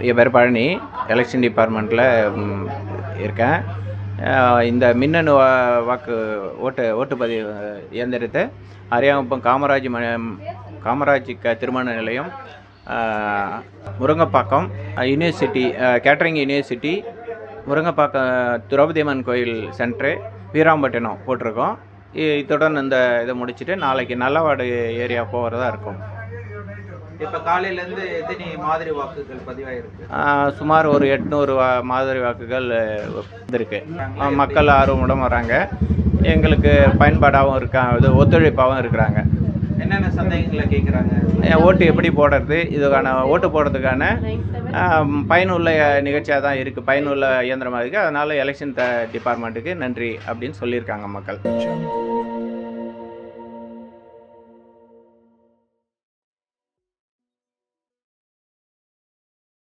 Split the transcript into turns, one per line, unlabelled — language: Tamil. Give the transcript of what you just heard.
என் பேர் பழனி. எலெக்ஷன் டிபார்ட்மெண்ட்டில் இருக்கேன். இந்த மின்னணு வாக்கு ஓட்டுப்பதிவு இயந்திரத்தை அரியாங்குப்பம் காமராஜ் திருமண நிலையம், Murungapakkam university, catering university, Murungapakkam Draupadi Amman கோயில் சென்ட்ரு, வீராம்பட்டினம் போட்டிருக்கோம். இத்துடன் இந்த இதை முடிச்சுட்டு நாளைக்கு நல்லவாடு ஏரியா போகிறதா இருக்கும்.
இப்போ காலையிலேருந்து எத்தனை மாதிரி வாக்குகள் பதிவாயிருக்கு?
சுமார் ஒரு 800 மாதிரி வாக்குகள் வந்திருக்கு. மக்கள் ஆர்வமுடன் வராங்க. எங்களுக்கு பயன்பாடாகவும் இருக்காங்க, ஒத்துழைப்பாகவும் இருக்கிறாங்க.
என்னென்ன சந்தேகங்களை கேட்குறாங்க?
ஓட்டு எப்படி போடுறது, இதுக்கான ஓட்டு போடுறதுக்கான பயனுள்ள நிகழ்ச்சியாக தான் இருக்குது, பயனுள்ள இயந்திரமாக இருக்குது. அதனால் எலெக்ஷன் டிபார்ட்மெண்ட்டுக்கு நன்றி அப்படின்னு சொல்லியிருக்காங்க மக்கள்.